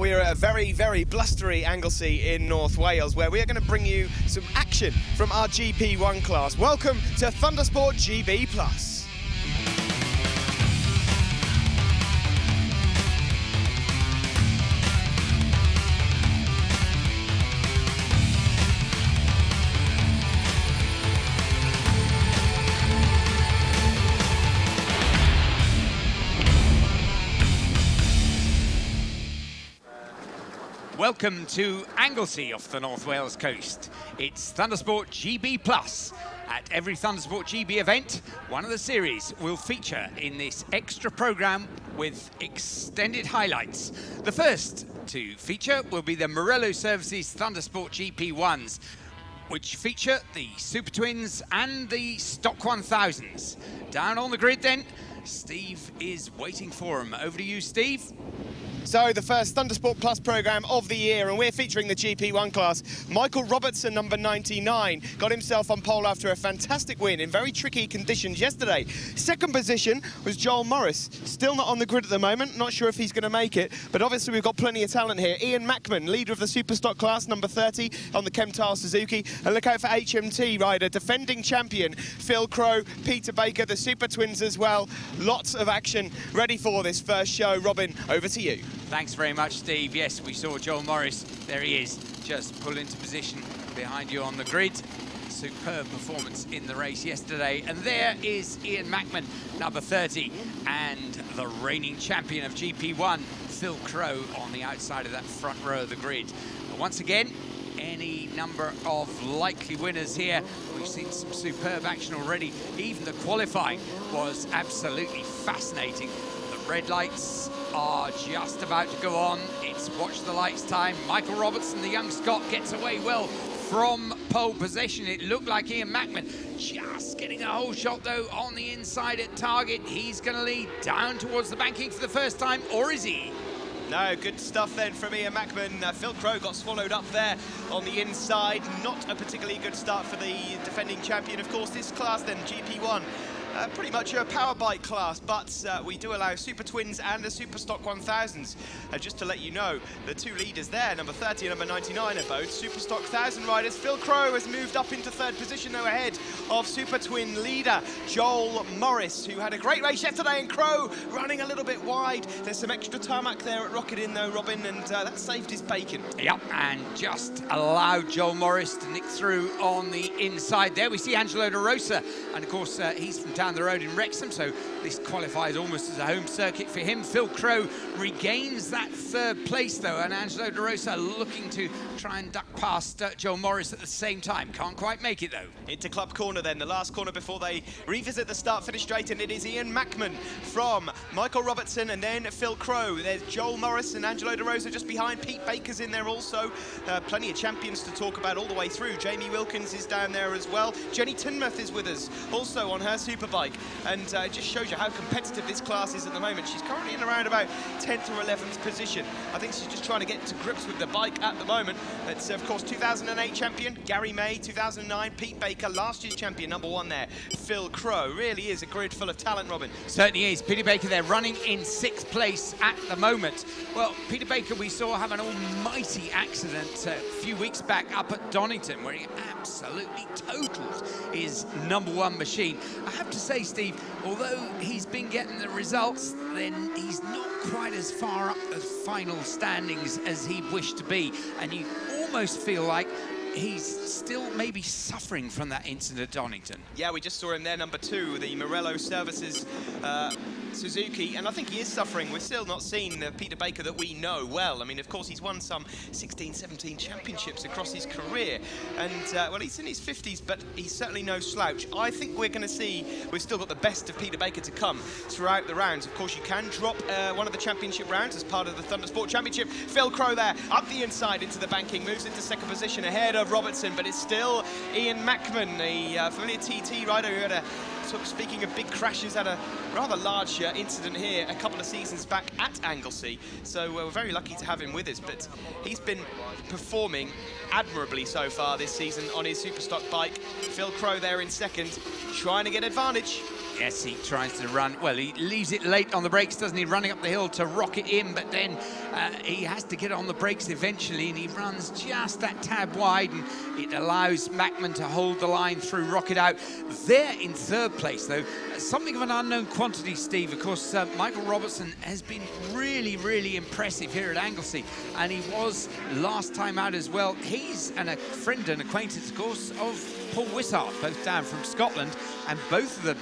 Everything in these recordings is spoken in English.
Well, we're at a very, very blustery Anglesey in North Wales, where we are going to bring you some action from our GP1 class. Welcome to Thundersport GB+. Welcome to Anglesey off the North Wales coast. It's Thundersport GB+. At every Thundersport GB event, one of the series will feature in this extra programme with extended highlights. The first to feature will be the Morello Services Thundersport GP1s, which feature the Super Twins and the Stock 1000s. Down on the grid then, Steve is waiting for him. Over to you, Steve. So the first Thundersport Plus programme of the year, and we're featuring the GP1 class. Michael Robertson, number 99, got himself on pole after a fantastic win in very tricky conditions yesterday. Second position was Joel Morris, still not on the grid at the moment, not sure if he's going to make it, but obviously we've got plenty of talent here. Ian Mackman, leader of the Superstock class, number 30 on the Chemtile Suzuki, and look out for HMT rider, defending champion Phil Crow, Peter Baker, the Super Twins as well. Lots of action ready for this first show. Robin, over to you. Thanks very much, Steve. Yes, we saw Joel Morris. There he is, just pull into position behind you on the grid. Superb performance in the race yesterday. And there is Ian Mackman, number 30, and the reigning champion of GP1, Phil Crow, on the outside of that front row of the grid. But once again, any number of likely winners here. We've seen some superb action already. Even the qualifying was absolutely fascinating. The red lights are just about to go on. It's watch the lights time. Michael Robertson, the young Scot, gets away well from pole position. It looked like Ian Mackman just getting a whole shot though on the inside at target. He's going to lead down towards the banking for the first time, or is he? No, good stuff then from Ian Mackman. Phil Crow got swallowed up there on the inside. Not a particularly good start for the defending champion. Of course, this class then, GP1, pretty much a power bike class, but we do allow Super Twins and the Superstock 1000s. Just to let you know, the two leaders there, number 30 and number 99, are both Superstock 1000 riders. Phil Crow has moved up into third position, though, ahead of Super Twin leader Joel Morris, who had a great race yesterday, and Crow running a little bit wide. There's some extra tarmac there at Rocket Inn, though, Robin, and that saved his bacon. Yep, and just allowed Joel Morris to nick through on the inside there. We see Angelo De Rosa, and of course he's from down the road in Wrexham, so this qualifies almost as a home circuit for him. Phil Crow regains that third place though, and Angelo De Rosa looking to try and duck past Joel Morris at the same time. Can't quite make it though. Into Club Corner then, the last corner before they revisit the start-finish straight, and it is Ian Mackman from Michael Robertson and then Phil Crow. There's Joel Morris and Angelo De Rosa just behind. Pete Baker's in there also. Plenty of champions to talk about all the way through. Jamie Wilkins is down there as well. Jenny Tinmouth is with us also on her superbike. And it just shows you how competitive this class is at the moment. She's currently in around about 10th or 11th position. I think she's just trying to get to grips with the bike at the moment. It's, of course, 2008 champion Gary May, 2009 Pete Baker, last year's champion, number 1 there, Phil Crow. Really is a grid full of talent, Robin. Certainly is. Peter Baker there running in 6th place at the moment. Well, Peter Baker we saw have an almighty accident a few weeks back up at Donington, where he absolutely totaled his number 1 machine. I have to say, Steve, although he's been getting the results, then he's not quite as far up the final standings as he wished to be, and you almost feel like he's still maybe suffering from that incident at Donington. Yeah, we just saw him there, number 2, the Morello Services Suzuki, and I think he is suffering. We've still not seen the Peter Baker that we know well. I mean, of course, he's won some 16, 17 championships across his career, and, well, he's in his 50s, but he's certainly no slouch. I think we're going to see, we've still got the best of Peter Baker to come throughout the rounds. Of course, you can drop one of the championship rounds as part of the Thundersport Championship. Phil Crow there, up the inside into the banking, moves into second position ahead of Robertson, but it's still Ian Mackman, the familiar TT rider who had a, speaking of big crashes, had a rather large incident here a couple of seasons back at Anglesey, so we're very lucky to have him with us. But he's been performing admirably so far this season on his Superstock bike. Phil Crow there in second, trying to get advantage. Yes, he tries to run. Well, he leaves it late on the brakes, doesn't he? Running up the hill to rock it in, but then he has to get on the brakes eventually, and he runs just that tad wide, and it allows Macman to hold the line through Rocket Out. There in third place, though, something of an unknown quantity, Steve. Of course, Michael Robertson has been really, really impressive here at Anglesey, and he was last time out as well. He's a friend and acquaintance, of course, of Paul Wishart, both down from Scotland, and both of them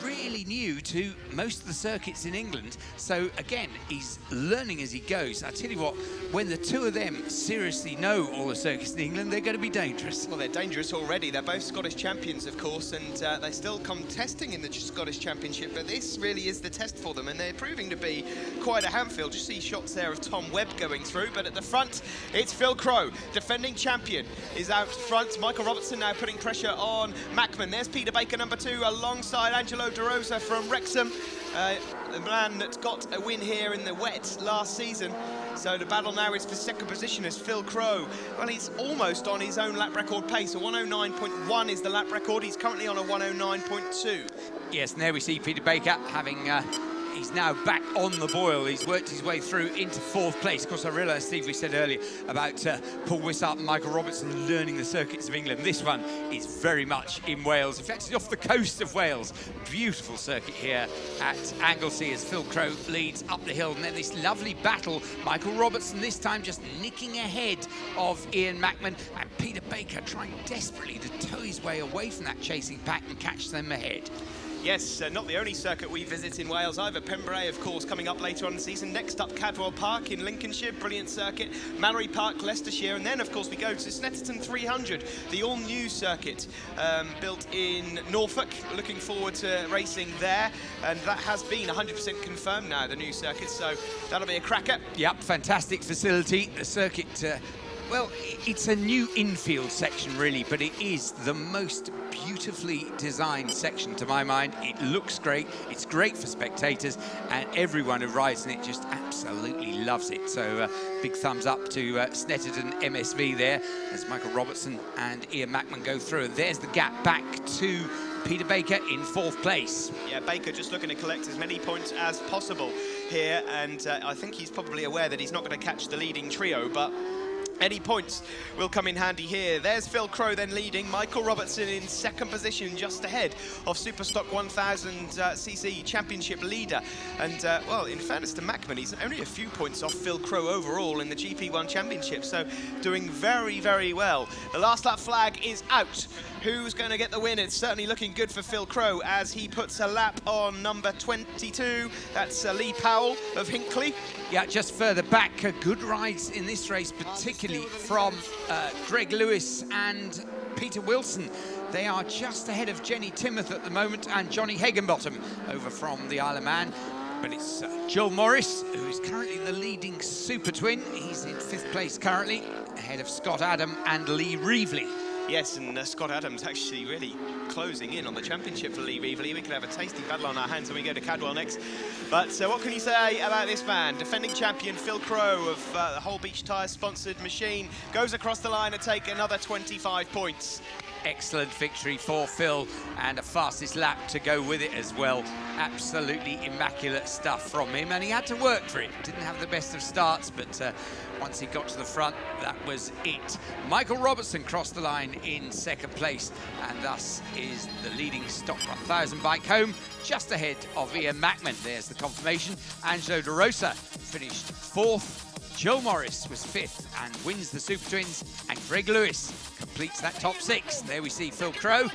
really new to most of the circuits in England. So again, he's learning as he goes. I tell you what, when the two of them seriously know all the circuits in England, they're going to be dangerous. Well, they're dangerous already. They're both Scottish champions, of course, and they still contesting in the Scottish Championship, but this really is the test for them, and they're proving to be quite a handful. Just see shots there of Tom Webb going through, but at the front, it's Phil Crowe, defending champion, is out front. Michael Robertson now putting pressure on Macman. There's Peter Baker, number 2, alongside Angelo De Rosa from Wrexham, the man that got a win here in the wet last season. So the battle now is for second position as Phil Crowe. Well, he's almost on his own lap record pace. A 109.1 is the lap record. He's currently on a 109.2. Yes, and there we see Peter Baker having... he's now back on the boil. He's worked his way through into fourth place. Of course, I realise, Steve, we said earlier about Paul Wishart and Michael Robertson learning the circuits of England. This one is very much in Wales. In fact, it's off the coast of Wales. Beautiful circuit here at Anglesey as Phil Crowe leads up the hill. And then this lovely battle. Michael Robertson this time just nicking ahead of Ian Macman, and Peter Baker trying desperately to tow his way away from that chasing pack and catch them ahead. Yes, not the only circuit we visit in Wales either. Pembrey, of course, coming up later on in the season. Next up, Cadwell Park in Lincolnshire, brilliant circuit. Mallory Park, Leicestershire, and then, of course, we go to Snetterton 300, the all-new circuit built in Norfolk. Looking forward to racing there, and that has been 100% confirmed now, the new circuit, so that'll be a cracker. Yep, fantastic facility. The circuit... well, it's a new infield section, really, but it is the most beautifully designed section, to my mind. It looks great, it's great for spectators, and everyone who rides in it just absolutely loves it. So, big thumbs up to Snetterton MSV there, as Michael Robertson and Ian Macman go through. And there's the gap back to Peter Baker in fourth place. Yeah, Baker just looking to collect as many points as possible here, and I think he's probably aware that he's not going to catch the leading trio, but any points will come in handy here. There's Phil Crowe then leading. Michael Robertson in second position, just ahead of Superstock 1000cc championship leader. And, well, in fairness to Macman, he's only a few points off Phil Crowe overall in the GP1 championship, so doing very, very well. The last lap flag is out. Who's going to get the win? It's certainly looking good for Phil Crowe as he puts a lap on number 22. That's Lee Powell of Hinckley. Yeah, just further back, good rides in this race, particularly from Greg Lewis and Peter Wilson. They are just ahead of Jenny Timoth at the moment, and Johnny Higginbottom over from the Isle of Man. But it's Joel Morris, who is currently the leading super twin. He's in fifth place currently, ahead of Scott Adam and Lee Reevely. Yes, and Scott Adams actually really closing in on the championship for Lee Reevely. We could have a tasty battle on our hands when we go to Cadwell next. But what can you say about this man? Defending champion Phil Crowe of the Whole Beach Tyres sponsored machine goes across the line to take another 25 points. Excellent victory for Phil, and a fastest lap to go with it as well. Absolutely immaculate stuff from him, and he had to work for it. Didn't have the best of starts, but once he got to the front, that was it. Michael Robertson crossed the line in second place, and thus is the leading Stock 1000 bike home, just ahead of Ian Macman. There's the confirmation. Angelo De Rosa finished fourth. Joe Morris was fifth and wins the Super Twins, and Greg Lewis completes that top six. There we see Phil Crowe,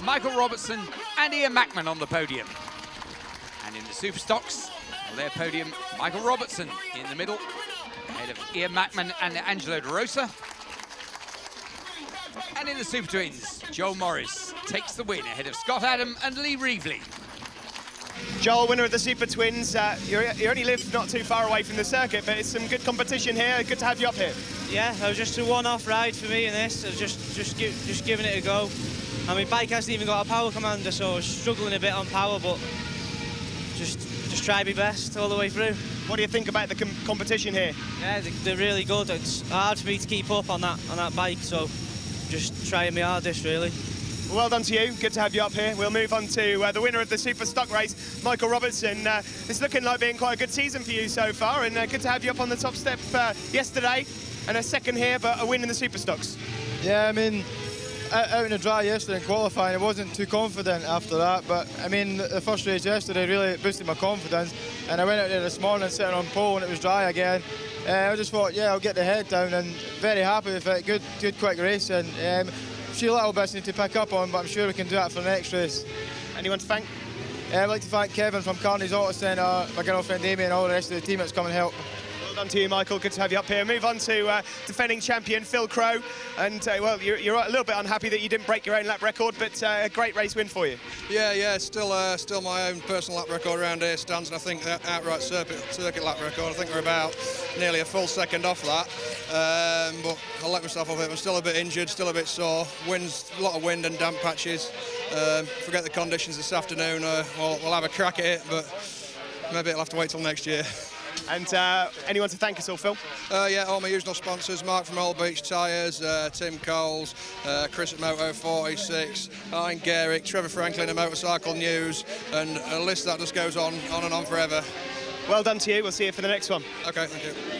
Michael Robertson and Ian Macman on the podium. And in the Super Stocks, on their podium, Michael Robertson in the middle, ahead of Ian Macman and Angelo De Rosa. And in the Super Twins, Joel Morris takes the win ahead of Scott Adam and Lee Reevely. Joel, winner of the Super Twins. You only live not too far away from the circuit, but it's some good competition here. Good to have you up here. Yeah, it was just a one-off ride for me in this. I was just giving it a go. I mean, bike hasn't even got a power commander, so I was struggling a bit on power, but just try my best all the way through. What do you think about the competition here? Yeah, they're really good. It's hard for me to keep up on that bike, so just trying my hardest, really. Well done to you. Good to have you up here. We'll move on to the winner of the Super Stock race, Michael Robertson. It's looking like being quite a good season for you so far, and good to have you up on the top step yesterday, and a second here, but a win in the Super Stocks. Yeah, I mean, out in the dry yesterday in qualifying, I wasn't too confident after that, but I mean, the first race yesterday really boosted my confidence, and I went out there this morning sitting on pole and it was dry again. I just thought, yeah, I'll get the head down, and very happy with it. Good quick race, and a few little bits I need to pick up on, but I'm sure we can do that for the next race. Anyone to thank? I'd like to thank Kevin from Carney's Auto Centre, my girlfriend Amy, and all the rest of the team that's come and helped. Well done to you, Michael. Good to have you up here. Move on to defending champion Phil Crow, and well, you're a little bit unhappy that you didn't break your own lap record, but a great race win for you. Yeah, still my own personal lap record around here stands, and I think that outright circuit lap record, I think we're about nearly a full second off that. But I'll let myself off it. I'm still a bit injured, still a bit sore. A lot of wind and damp patches. Forget the conditions this afternoon. We'll have a crack at it, but maybe it'll have to wait till next year. And anyone to thank us all, Phil? Yeah, all my usual sponsors, Mark from Old Beach Tyres, Tim Coles, Chris at Moto 46, Ian Garrick, Trevor Franklin at Motorcycle News, and a list that just goes on and on forever. Well done to you. We'll see you for the next one. OK, thank you.